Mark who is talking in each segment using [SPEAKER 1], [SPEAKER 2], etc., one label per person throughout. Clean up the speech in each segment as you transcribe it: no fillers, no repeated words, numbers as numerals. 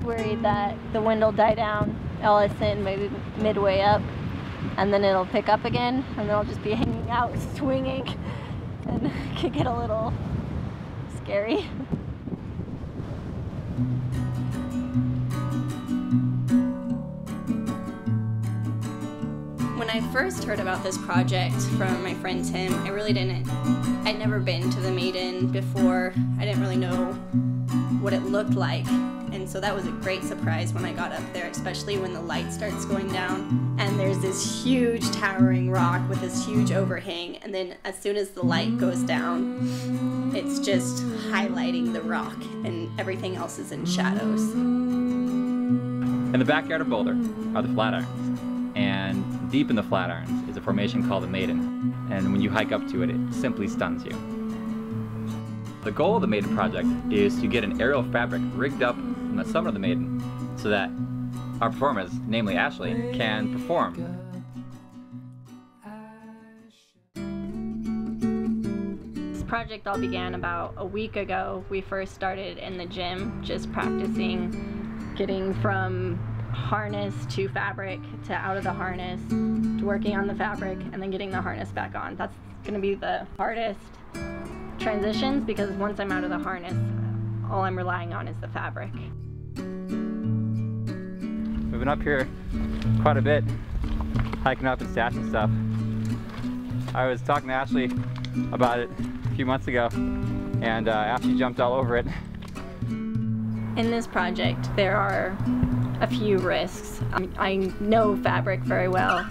[SPEAKER 1] worried that the wind will die down. I'll ascend maybe midway up, and then it'll pick up again, and then I'll just be hanging out, swinging, and it could get a little scary. When I first heard about this project from my friend Tim, I really didn't. I'd never been to the Maiden before. I didn't really know what it looked like. And so that was a great surprise when I got up there, especially when the light starts going down. And there's this huge towering rock with this huge overhang. And then as soon as the light goes down, it's just highlighting the rock and everything else is in shadows.
[SPEAKER 2] In the backyard of Boulder are the Flatirons. And deep in the Flatirons is a formation called the Maiden. And when you hike up to it, it simply stuns you. The goal of the Maiden project is to get an aerial fabric rigged up from the summit of the Maiden so that our performers, namely Ashley, can perform.
[SPEAKER 1] This project all began about a week ago. We first started in the gym, just practicing getting from harness to fabric to out of the harness to working on the fabric and then getting the harness back on. That's going to be the hardest transitions because once I'm out of the harness, all I'm relying on is the fabric.
[SPEAKER 2] We've been up here quite a bit, hiking up and stashing stuff. I was talking to Ashley about it a few months ago, and Ashley jumped all over it.
[SPEAKER 1] In this project, there are a few risks. I know fabric very well,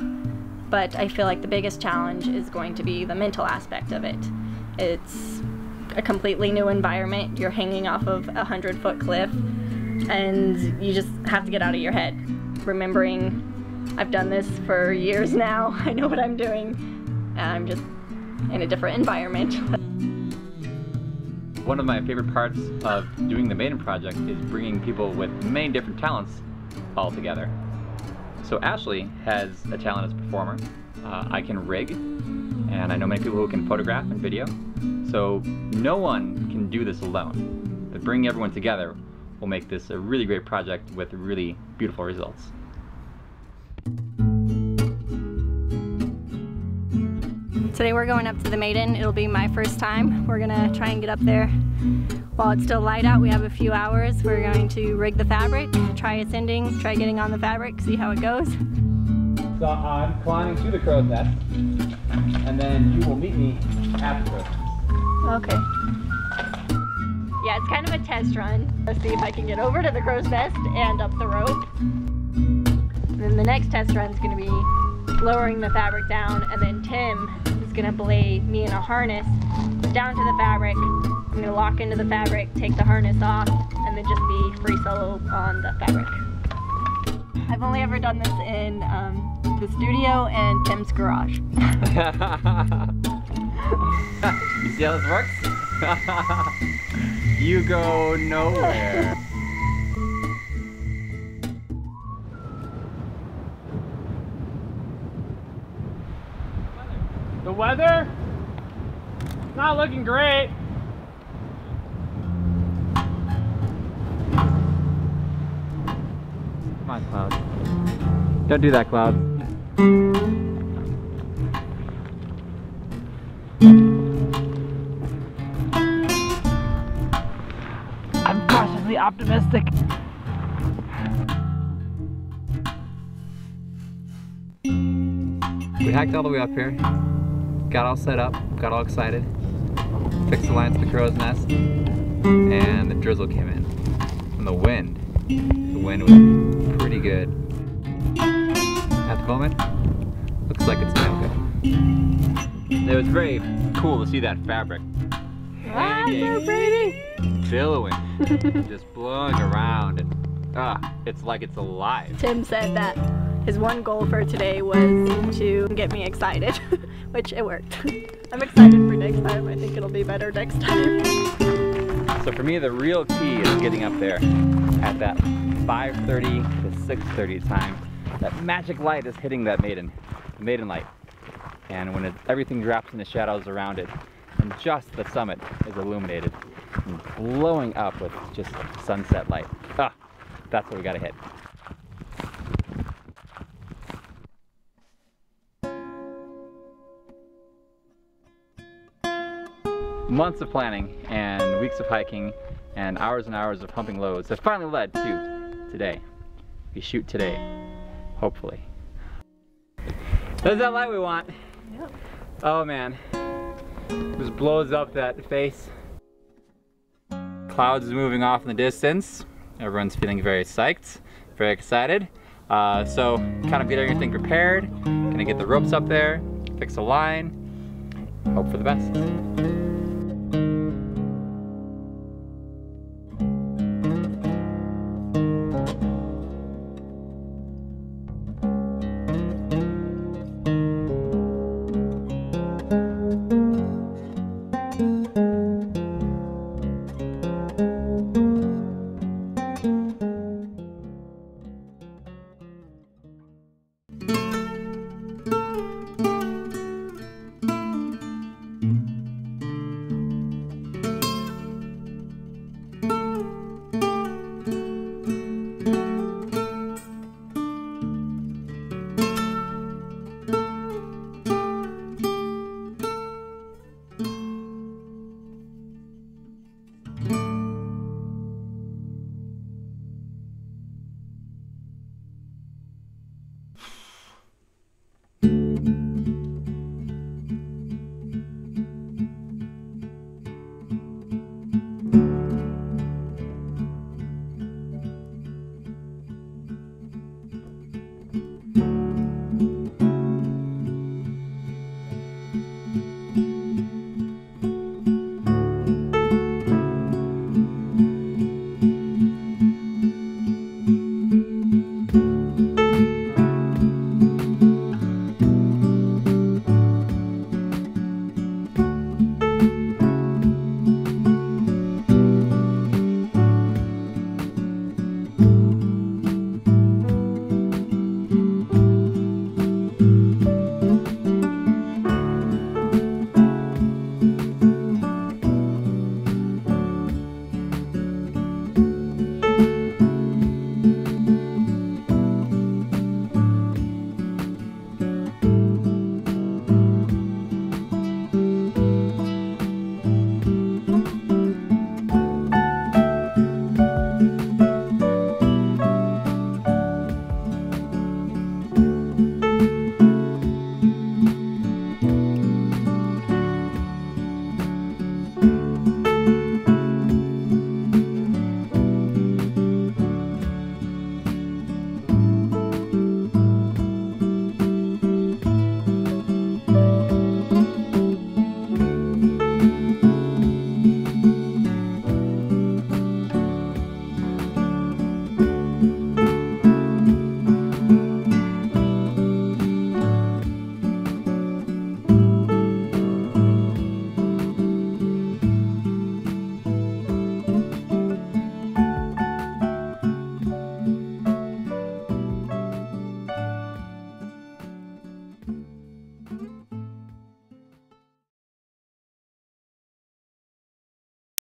[SPEAKER 1] but I feel like the biggest challenge is going to be the mental aspect of it. It's a completely new environment. You're hanging off of a 100-foot cliff, and you just have to get out of your head. Remembering I've done this for years now, I know what I'm doing, and I'm just in a different environment.
[SPEAKER 2] One of my favorite parts of doing the Maiden project is bringing people with many different talents all together. So Ashley has a talent as a performer. I can rig, and I know many people who can photograph and video. So no one can do this alone. But bringing everyone together will make this a really great project with really beautiful results.
[SPEAKER 1] Today we're going up to the Maiden. It'll be my first time. We're gonna try and get up there while it's still light out. We have a few hours. We're going to rig the fabric, try ascending, try getting on the fabric, see how it goes.
[SPEAKER 2] So I'm climbing to the crow's nest, and then you will meet me at the crow's nest.
[SPEAKER 1] Okay. Yeah, it's kind of a test run. Let's see if I can get over to the crow's nest and up the rope. And then the next test run is going to be lowering the fabric down, and then Tim is going to belay me in a harness down to the fabric. I'm going to lock into the fabric, take the harness off, and then just be free solo on the fabric. I've only ever done this in the studio and Tim's garage.
[SPEAKER 2] You see how this works? You go nowhere.
[SPEAKER 3] The weather? Not looking great.
[SPEAKER 2] Come on, Cloud. Don't do that, Cloud.
[SPEAKER 3] I'm cautiously optimistic.
[SPEAKER 2] We hiked all the way up here, got all set up, got all excited, fixed the lines to the crow's nest, and the drizzle came in. And the wind was pretty good. At the moment, looks like it's nail good. It was very cool to see that fabric hanging,
[SPEAKER 1] so pretty!
[SPEAKER 2] billowing, just blowing around, and it's like it's alive.
[SPEAKER 1] Tim said that his one goal for today was to get me excited, which it worked. I'm excited for next time. I think it'll be better next time.
[SPEAKER 2] So for me, the real key is getting up there at that 5:30 to 6:30 time. That magic light is hitting that the maiden light. And when everything drops in the shadows around it, and just the summit is illuminated and blowing up with just sunset light. That's what we gotta hit. Months of planning and weeks of hiking and hours of pumping loads have finally led to today. We shoot today, hopefully. There's that light we want. Yep. Oh man, just blows up that face. Clouds moving off in the distance. Everyone's feeling very psyched, very excited. So kind of get everything prepared. Gonna get the ropes up there, fix a line, hope for the best.